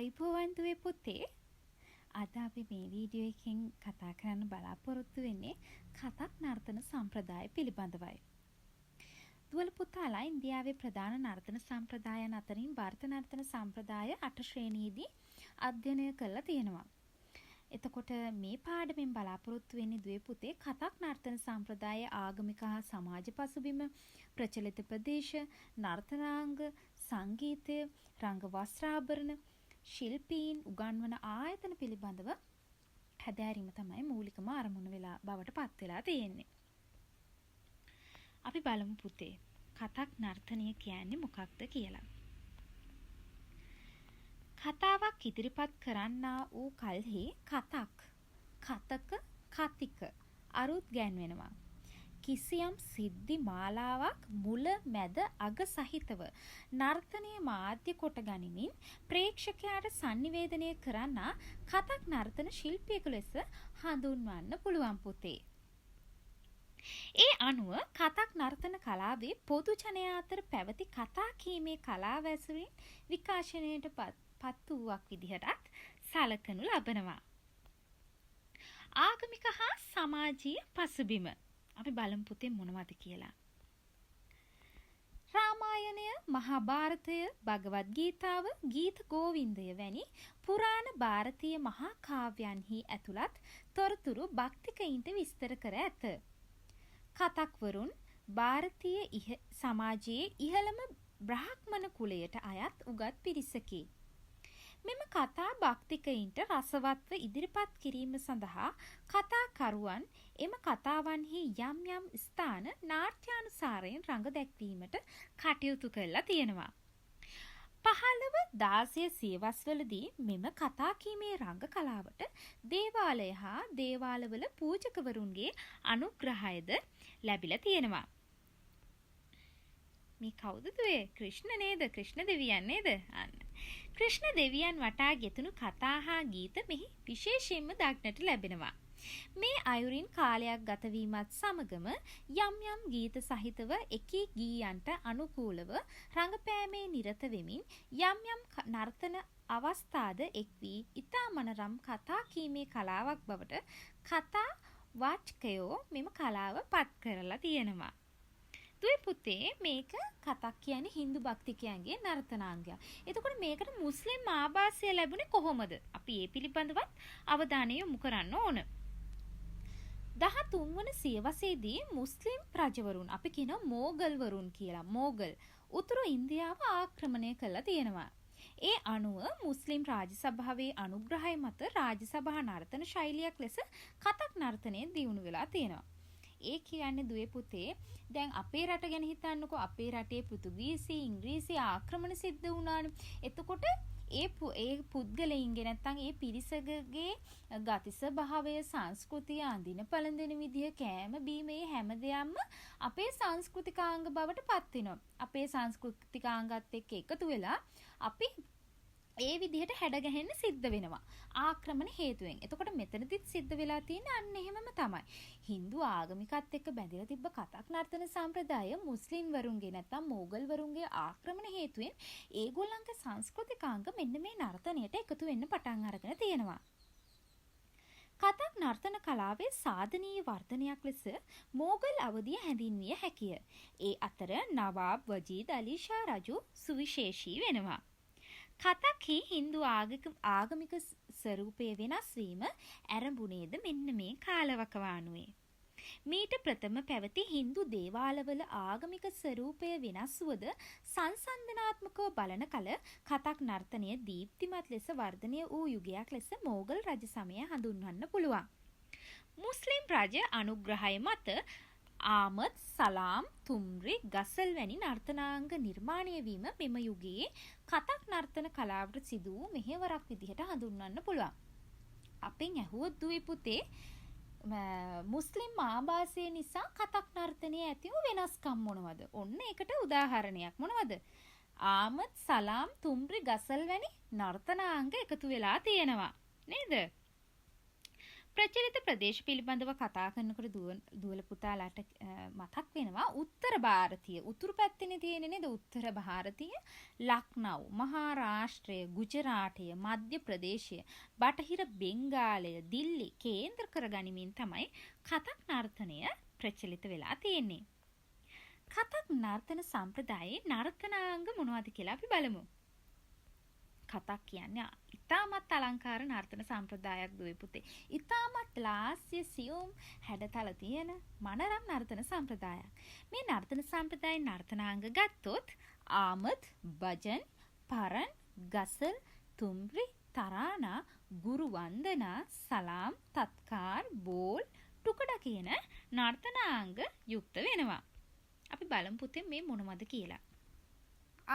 අයිබෝවන් දුවේ පුතේ. අද අපි මේ වීඩියෝ එකෙන් කතා කරන්න බලාපොරොත්තු වෙන්නේ කතක් නර්තන සම්ප්‍රදාය පිළිබඳවයි. දුවල පුතාලා ඉන්දියාවේ ප්‍රධාන නර්තන සම්ප්‍රදායන් අතරින් භාරත නර්තන සම්ප්‍රදාය 8 ශ්‍රේණියේදී අධ්‍යයනය කරලා තියෙනවා. එතකොට මේ පාඩමෙන් බලාපොරොත්තු වෙන්නේ දුවේ පුතේ කතක් නර්තන සම්ප්‍රදායේ ආගමික හා සමාජ පසුබිම, ප්‍රචලිත ප්‍රදේශ, නර්තනාංග, සංගීතය, රංග වස්ත්‍රාභරණ, ශිල්පීන් උගන්වන ආයතන පිළිබඳව හැදෑරීම තමයි මූලිකම අරමුණ වෙලා බවට පත් වෙලා තියෙන්නේ. අපි බලමු පුතේ කතක් නර්තනය කියන්නේ මොකක්ද කියලා. කතාවක් ඉදිරිපත් කරන්නා වූ කල්හි කතක, කතික අරුත් ගැන්වෙනවා. කිසියම් සිද්ධි මාලාවක් මුල මැද අග සහිතව නර්තනයේ මාධ්‍ය කොට ගනිමින් ප්‍රේක්ෂකයාට sannivedanaya කරන්නා කතක් නර්තන ශිල්පියෙකු ලෙස හඳුන්වන්න පුළුවන් පුතේ. ඒ අනුව කතක් නර්තන කලාවේ පොදු ජනයා අතර පැවති කතා කීමේ කලාව ඇසුරින් විකාශනයට පත් වූවක් විදිහටත් සලකනු ලබනවා. ආගමික හා සමාජීය පසුබිම අපි බලමු පුතේ මොනවද කියලා. රාමායනය, මහාභාරතය, භගවත් ගීතාව, ගීත ගෝවින්දය වැනි පුරාණ ಭಾರತೀಯ මහා කාව්‍යයන්හි ඇතුළත් තොරතුරු භක්තිකයින්ට විස්තර කර ඇත. කතක්වරුන් ಭಾರತೀಯ සමාජයේ ඉහළම බ්‍රාහ්මණ කුලයට අයත් උගත් පිරිසකි. මෙම කතා භක්තිකයින්ට රසවත්ව ඉදිරිපත් කිරීම සඳහා කතාකරුවන් එම කතාවන්හි යම් යම් ස්ථාන නාට්‍යානුසාරයෙන් රඟ දැක්වීමට කටයුතු කරලා තියෙනවා. 15-16 සියවස්වලදී මෙම කතා කීමේ රංග කලාවට දේවාලය හා දේවාලවල පූජකවරුන්ගේ අනුග්‍රහයද ලැබිලා තියෙනවා. මේ කවුද දුවේ? ක්‍රිෂ්ණ නේද? ක්‍රිෂ්ණ දෙවියන් නේද? අන්න. ක්‍රිෂ්ණ දෙවියන් වටා ගෙතුණු කතා හා ගීත මෙහි විශේෂයෙන්ම දක්නට ලැබෙනවා. මේ අයුරින් කාලයක් ගත වීමත් සමගම යම් යම් ගීත සහිතව එකී ගීයන්ට අනුකූලව රංගපෑමේ නිරත වෙමින් යම් යම් නර්තන අවස්ථාද එක් වී ඉතා මනරම් කතා කීමේ කලාවක් බවට කතා වාචකයෝ මෙම කලාව පත් කරලා තියෙනවා. දුවේ පුතේ මේක කතක් කියන්නේ හින්දු භක්තිකයන්ගේ නර්තනාංගයක්. එතකොට මේකට මුස්ලිම් ආభాසය ලැබුණේ කොහොමද? අපි ඒ පිළිබඳවත් අවධානය යොමු කරන්න ඕන. 13 වන සියවසේදී මුස්ලිම් රජවරුන් අපි කියන මෝගල්වරුන් කියලා මෝගල් උතුරු ඉන්දියාව ආක්‍රමණය කළා තියෙනවා. ඒ අනුව මුස්ලිම් රාජසභාවේ අනුග්‍රහය මත රාජසභා නර්තන ශෛලියක් ලෙස කතක් නර්තනය දියුණු වෙලා තියෙනවා. ඒ කියන්නේ දුවේ පුතේ දැන් අපේ රට ගැන හිතන්නකෝ. අපේ රටේ පෘතුගීසි ඉංග්‍රීසි ආක්‍රමණ සිද්ධ වුණානේ. එතකොට ඒ පුද්ගලයින්ගේ නැත්තම් ඒ පිරිසකගේ ගති ස්වභාවය, සංස්කෘතිය, අඳින පළඳින විදිය, කෑම බීම මේ හැම දෙයක්ම අපේ සංස්කෘතිකාංග බවට පත් වෙනවා. අපේ සංස්කෘතිකාංගات එක්ක එකතු වෙලා අපි ඒ විදිහට හැඩ ගැහෙන්න සිද්ධ වෙනවා ආක්‍රමණ හේතුවෙන්. එතකොට මෙතනදිත් සිද්ධ වෙලා තියෙන්නේ අන්න එහෙමම තමයි. Hindu ආගමිකත් එක්ක බැඳලා තිබ්බ කතක් නර්තන සම්ප්‍රදාය මුස්ලිම් වරුන්ගේ නැත්තම් මෝගල් වරුන්ගේ ආක්‍රමණ හේතුවෙන් ඒගොල්ලන්ගේ සංස්කෘතිකාංග මෙන්න මේ නර්තනයට එකතු වෙන්න පටන් අරගෙන තියෙනවා. කතක් නර්තන කලාවේ සාධනීය වර්ධනයක් ලෙස මෝගල් අවධිය හැඳින්විය හැකිය. ඒ අතර නවාබ් වජීද් අලි ෂා රජු සුවිශේෂී වෙනවා. කතක්හි හින්දු ආගමික ස්වරූපය වෙනස් වීම ඇරඹුණේද මෙන්න මේ කාලවකවානුවේ. මීට ප්‍රථම පැවති හින්දු දේවාලවල ආගමික ස්වරූපය වෙනස් වුවද සංසන්දනාත්මකව බලන කල කතක් නර්තනය දීප්තිමත් ලෙස වර්ධනය වූ යුගයක් ලෙස මෝගල් රජ සමය හඳුන්වන්න පුළුවන්. මුස්ලිම් රජ අනුග්‍රහය මත ආමද්, සලාම්, තුම්රි, ගසල් වැනි නර්තනාංග නිර්මාණය වීම මෙම යුගයේ කතක් නර්තන කලාවට සිදු වූ මෙහෙවරක් විදිහට හඳුන්වන්න පුළුවන්. අපෙන් ඇහුවොත් දුවේ පුතේ මුස්ලිම් ආభాසය නිසා කතක් නර්තනයේ ඇති වූ වෙනස්කම් මොනවද? ඔන්න ඒකට උදාහරණයක් මොනවද? ආමද්, සලාම්, තුම්රි, ගසල් වැනි නර්තනාංග එකතු වෙලා තියෙනවා. නේද? ප්‍රචලිත ප්‍රදේශ පිළිබඳව කතා කරනකොට දුවල පුතාලාට මතක් වෙනවා උත්තර ಭಾರತೀಯ උතුරු පැත්තේ තියෙන නේද උත්තර ಭಾರತೀಯ ලක්නව් මහාරාෂ්ට්‍රය ගුජරාටය මධ්‍ය ප්‍රදේශය බටහිර බෙන්ගාලය දිල්ලි කේන්ද්‍ර කරගනිමින් තමයි කතක් නර්තනය ප්‍රචලිත වෙලා තියෙන්නේ. කතක් නර්තන සම්ප්‍රදායේ නර්තනාංග මොනවද කියලා අපි බලමු. කතක් කියන්නේ ඉතාමත් අලංකාර නර්තන සම්ප්‍රදායක් දුවේ පුතේ. ඉතාමත් ලාස්‍ය සියුම් හැඩතල තියෙන මනරම් නර්තන සම්ප්‍රදායක්. මේ නර්තන සම්ප්‍රදායේ නර්තනාංග ගත්තොත් ආමද්, භජන්, පරන්, ගසල්, තුම්රි, තරානා, ගුරු වන්දනා, සලාම්, තත්කාර්, බෝල්, ටුකඩා කියන නර්තනාංග යුක්ත වෙනවා. අපි බලමු පුතේ මේ මොනවද කියලා.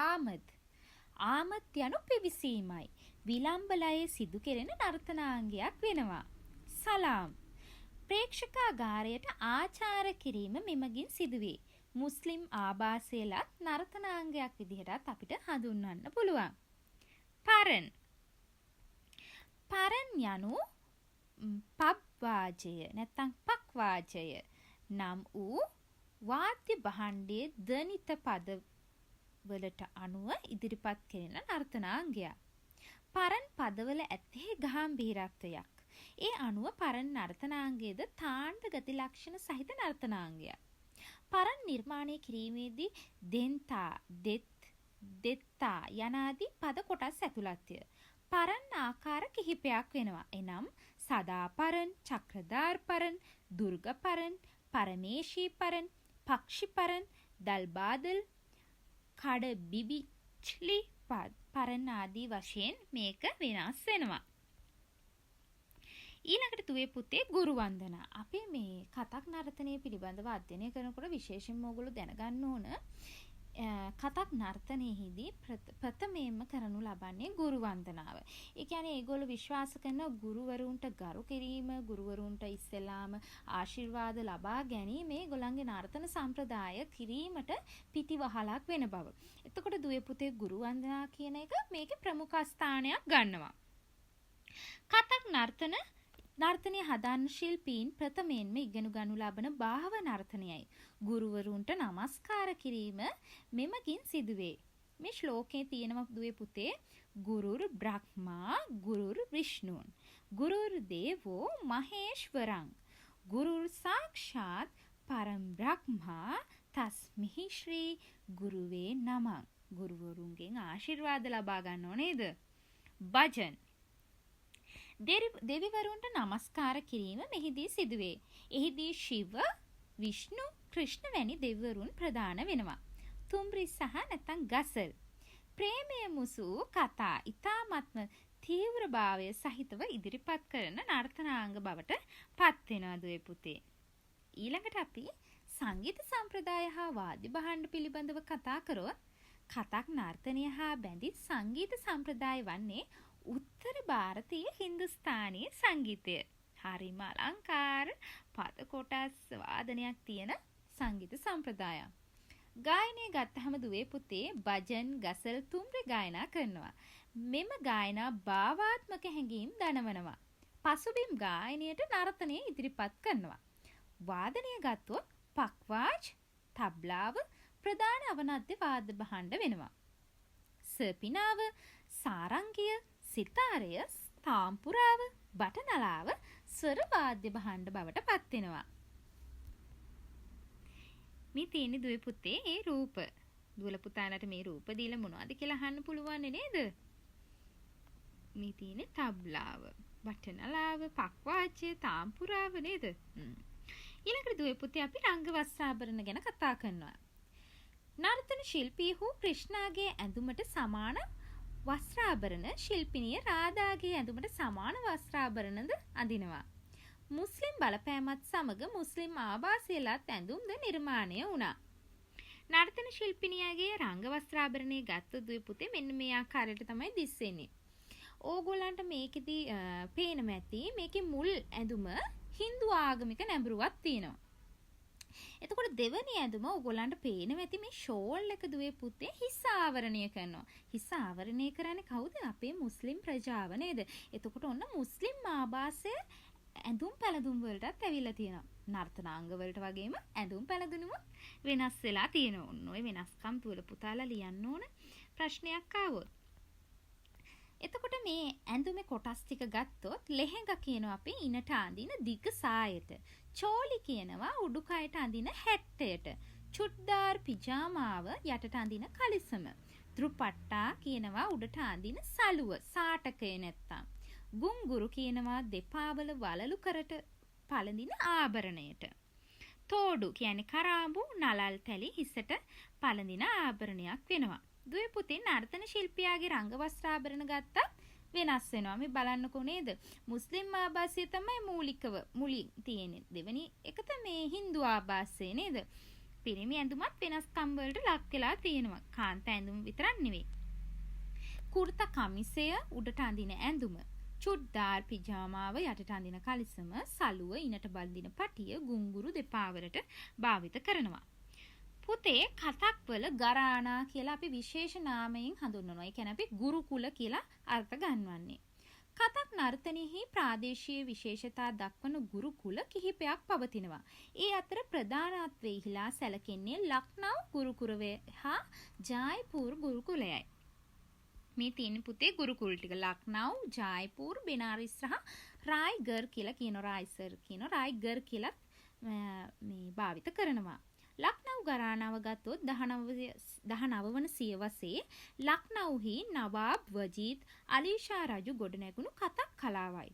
ආමද් ආමත් යනු පිවිසීමයි. විලම්බ ලයේ සිදු කෙරෙන නර්තනාංගයක් වෙනවා. සලාම් ප්‍රේක්ෂකාගාරයට ආචාර කිරීම මෙමගින් සිදුවේ. මුස්ලිම් ආභාසයලත් නර්තනාංගයක් විදිහටත් අපිට හඳුන්වන්න පුළුවන්. පරන් පරන් යනු පබ්වාජය නැත්නම් පක්වාජය නම් වූ වාද්‍ය භාණ්ඩයේ දනිත පද වලට අනුව ඉදිරිපත් කෙරෙන නර්තනාංගයක්. පරන් පදවල ඇත්තේ ගාම්භීරත්වයක්. ඒ අනුව පරන් නර්තනාංගයේද තාණ්ඩ ගති ලක්ෂණ සහිත නර්තනාංගයක්. පරන් නිර්මාණය කිරීමේදී දෙන්තා, දෙත්තා යනාදී පද කොටස් ඇතුළත්ය. පරන් ආකාර කිහිපයක් වෙනවා. එනම් සදා පරන්, චක්‍රධාර් පරන්, දුර්ග පරන්, පරමේශී පරන්, පක්ෂි පරන්, දල්බාදල්, කඩ බිබිච්ලි පරන් ආදී වශයෙන් මේක වෙනස් වෙනවා. ඊළඟට දුවේ පුතේ ගුරු වන්දනා. අපි මේ කතක් නර්තනය පිළිබඳව අධ්‍යයනය කරනකොට විශේෂයෙන්ම ඔයගොල්ලෝ දැනගන්න ඕන කතක් නර්තනයේදී ප්‍රථමයෙන්ම කරනු ලබන්නේ ගුරු වන්දනාව. ඒ කියන්නේ ඒගොල්ලෝ විශ්වාස කරන ගුරුවරුන්ට ගරු කිරීම, ගුරුවරුන්ට ඉස්සෙල්ලාම ආශිර්වාද ලබා ගැනීම ඒගොල්ලන්ගේ නර්තන සම්ප්‍රදාය කිරීමට පිටිවහලක් වෙන බව. එතකොට දුවේ පුතේ ගුරු වන්දනා කියන එක මේකේ ප්‍රමුඛ ස්ථානයක් ගන්නවා. කතක් නර්තනය හදන්න ශිල්පීන් ප්‍රථමයෙන්ම ඉගෙන ගනු ලබන භාව නර්තනයයි. ගුරුවරුන්ට නමස්කාර කිරීම මෙමගින් සිදුවේ. මේ ශ්ලෝකයේ තියෙනවා දුවේ පුතේ ගුරුර් බ්‍රහ්මා ගුරුර් විෂ්ණුන් ගුරුර් දේවෝ මහේශ්වරං ගුරුර් සාක්ෂාත් පරම් බ්‍රහ්මා තස්මිහි ශ්‍රී ගුරුවේ නමං. ගුරුවරුන්ගෙන් ආශිර්වාද ලබා ගන්නව නේද? භජන් දෙවිවරුන්ට නමස්කාර කිරීම මෙහිදී සිදුවේ. එහිදී ශිව, විෂ්ණු, කෘෂ්ණ වැනි දෙවිවරුන් ප්‍රධාන වෙනවා. තුම්රි සහ නැත්නම් ගසල් ප්‍රේමය මුසු කතා ඉතාමත්ම තීව්‍රභාවය සහිතව ඉදිරිපත් කරන නර්තනාංග බවට පත් වෙනවා දුවේ පුතේ. ඊළඟට අපි සංගීත සම්ප්‍රදාය හා වාද්‍ය භාණ්ඩ පිළිබඳව කතා කරොත් කතක් නර්තනය හා බැඳි සංගීත සම්ප්‍රදාය වන්නේ උත්තර ಭಾರತೀಯ හින්දුස්ථානීය සංගීතය. හරිම අලංකාර පද කොටස් වාදනයක් තියෙන සංගීත සම්ප්‍රදායක්. ගායනය ගත්තහම දුවේ පුතේ භජන්, ගසල්, තුම්රි ගායනා කරනවා. මෙම ගායනා භාවාත්මක හැඟීම් දනවනවා. පසුබිම් ගායනයට නර්තනය ඉදිරිපත් කරනවා. වාදනය ගත්තොත් පක්වාජ්, තබ්ලාව ප්‍රධාන අවනද්‍ය වාද්‍ය භාණ්ඩ වෙනවා. සර්පිනාව, සාරංගිය, සිතාරය, තාම්පුරාව, බටනලාව ස්වර වාද්‍ය භාණ්ඩ බවට පත් වෙනවා. මේ තියෙන දුවේ පුතේ ඒ රූප. දුවල පුතාලට මේ රූප දීලා මොනවද කියලා අහන්න පුළුවන් නේද? මේ තියෙන තබ්ලාව, බටනලාව, පක්වාජ්‍ය, තාම්පුරාව නේද? ඊළඟට දුවේ පුතේ අපි රංග වස්ත්‍රාභරණ ගැන කතා කරනවා. නර්තන ශිල්පී වූ ක්‍රිෂ්ණාගේ ඇඳුමට සමාන වස්ත්‍රාභරණ ශිල්පිනිය රාධාගේ ඇඳුමට සමාන වස්ත්‍රාභරණද අඳිනවා. මුස්ලිම් බලපෑමත් සමග මුස්ලිම් ආභාසයලත් ඇඳුම්ද නිර්මාණය වුණා. නර්තන ශිල්පිනියගේ රංග වස්ත්‍රාභරණය ගත්ත දුවේ පුතේ මෙන්න මේ ආකාරයට තමයි දිස්සෙන්නේ. ඕගොල්ලන්ට මේකෙදි පේනම ඇති මේකේ මුල් ඇඳුම හින්දු ආගමික නැඹුරුවක් තියෙනවා. එතකොට දෙවැනි ඇඳුම ඕගොල්ලන්ට පේනවා ඇති මේ ෂෝල් එක දුවේ පුතේ හිස ආවරණය කරනවා. හිස ආවරණය කරන්නේ කවුද? අපේ මුස්ලිම් ප්‍රජාව නේද? එතකොට ඔන්න මුස්ලිම් ආභාසය ඇඳුම් පැළඳුම් වලටත් ඇවිල්ලා තියෙනවා. නර්තනාංග වලට වගේම ඇඳුම් පැළඳුනුම වෙනස් වෙලා තියෙනවා. ඔන්න ඔය වෙනස්කම් තුල පුතාලා ලියන්න ඕන ප්‍රශ්නයක් ආවොත්. එතකොට මේ ඇඳුමේ කොටස් ටික ගත්තොත් ලෙහෙඟා කියනවා අපි ඉනට අඳින දිග සායට. චෝලි කියනවා උඩුකයට අඳින හැට්ටයට. චුඩ්ඩාර් පිජාමාව යටට අඳින කලිසම. ත්‍රුපට්ටා කියනවා උඩට අඳින සලුව සාටකය නැත්තම්. ගුංගුරු කියනවා දෙපාවල වලලු කරට පළඳින ආභරණයට. තෝඩු කියන්නේ කරාඹු නලල් තැලි හිසට පළඳින ආභරණයක් වෙනවා. දුවේ පුතේ නර්තන ශිල්පියාගේ රංග වස්ත්‍රාභරණ ගත්තත් වෙනස් වෙනවා. මේ බලන්නකෝ නේද? මුස්ලිම් ආභාසය තමයි මුලින් තියෙන්නේ. දෙවෙනි එක තමයි හින්දු ආභාසය නේද? පිරිමි ඇඳුමත් වෙනස්කම් වලට ලක් වෙලා තියෙනවා. කාන්ත ඇඳුම් විතරක් නෙවෙයි. කුර්තා කමිසය උඩට අඳින ඇඳුම, චුඩ්ඩාර් පිජාමාව යටට අඳින කලිසම, සලුව ඉනට බඳින පටිය, ගුංගුරු දෙපාවලට භාවිත කරනවා. පුතේ කතක්වල ගරානා කියලා අපි විශේෂ නාමයෙන් හඳුන්වනවා. ඒ කියන්නේ අපි ගුරුකුල කියලා අර්ථ ගන්වන්නේ. කතක් නර්තනයෙහි ප්‍රාදේශීය විශේෂතා දක්වන ගුරුකුල කිහිපයක් පවතිනවා. ඒ අතර ප්‍රධානත්වයෙහිලා සැලකෙන්නේ ලක්නව් ගුරුකුලය හා ජයපුර් ගුරුකුලයයි. මේ තියෙන පුතේ ගුරුකුල ටික ලක්නව්, ජයපුර්, බෙනාරස් සහ රායගර් කියලා කියන රායිසර් කියන රායගර් කියලා මේ භාවිත කරනවා. ලක්නව් ගරානාව ගත්තොත් 19 වන සියවසේ ලක්නව්හි නවාබ් වජීද් අලි ෂා රජු ගොඩනැගුණු කතක් කලාවයි.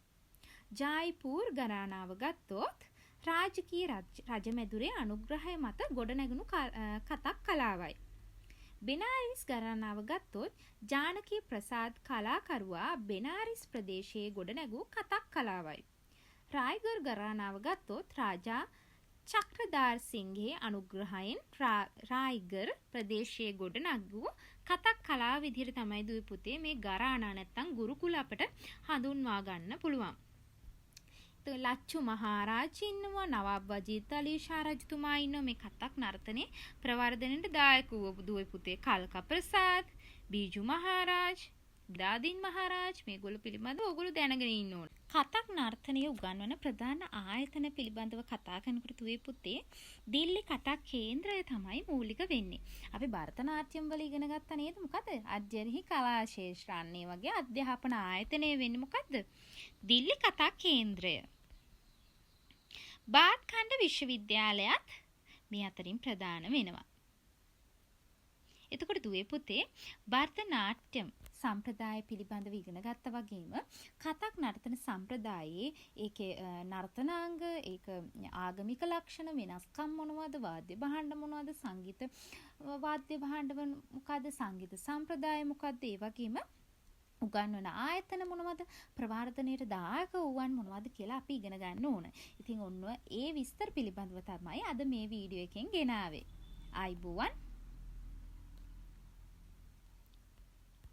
ජයපුර් ගරානාව ගත්තොත් රාජකීය රජමැදුරේ අනුග්‍රහය මත ගොඩනැගුණු කතක් කලාවයි. බෙනාරස් ගරානාව ගත්තොත් ජානකී ප්‍රසාද් කලාකරුවා බෙනාරස් ප්‍රදේශයේ ගොඩනැගූ කතක් කලාවයි. රායගර් ගරානාව ගත්තොත් රාජා චක්‍රදාර් සිංහගේ අනුග්‍රහයෙන් රායගර් ප්‍රදේශයේ ගොඩනගූ කතක් කලාව විදිහට තමයි දුවේ පුතේ මේ ගරානා නැත්තම් ගුරුකුල අපට හඳුන්වා ගන්න පුළුවන්. ලච්චු මහරජ ඉන්නවා, නවාබ් වජීද් අලි ෂා රජතුමා ඉන්නවා. මේ කතක් නර්තනයේ ප්‍රවර්ධනයට දායක වූ දුවේ පුතේ කල්ක ප්‍රසාද්, බීජු මහරජ, දාදින් මහරජ මේගොල්ලෝ පිළිබඳව ඔයගොල්ලෝ දැනගෙන ඉන්න ඕන. කතක් නර්තනය උගන්වන ප්‍රධාන ආයතන පිළිබඳව කතා කරනකොට දුවේ පුතේ දිල්ලි කතක් කේන්ද්‍රය තමයි මූලික වෙන්නේ. අපි භරතනාට්‍යම් වල ඉගෙන ගත්තා නේද? මොකද අධ්‍යයනහි කලා ශාස්ත්‍රාන්නේ වගේ අධ්‍යාපන ආයතනය වෙන්නේ මොකද්ද? දිල්ලි කතක් කේන්ද්‍රය. බාත් ඛණ්ඩ විශ්වවිද්‍යාලයත් මේ අතරින් ප්‍රධාන වෙනවා. එතකොට දුවේ පුතේ භරතනාට්‍යම් සම්ප්‍රදාය පිළිබඳව ඉගෙන ගත්තා වගේම කතක් නර්තන සම්ප්‍රදායේ ඒකේ නර්තනාංග, ඒක ආගමික ලක්ෂණ, වෙනස්කම් මොනවද, වාද්‍ය භාණ්ඩ මොනවද, සංගීත වාද්‍ය භාණ්ඩ මොකද්ද, සංගීත සම්ප්‍රදාය මොකද්ද, ඒ වගේම උගන්වන ආයතන මොනවද, ප්‍රවර්ධනයට දායක වූවන් මොනවද කියලා අපි ඉගෙන ගන්න ඕන. ඉතින් ඔන්න ඒ විස්තර පිළිබඳව තමයි අද මේ වීඩියෝ එකෙන් ගෙනාවේ. ආයිබෝවන්.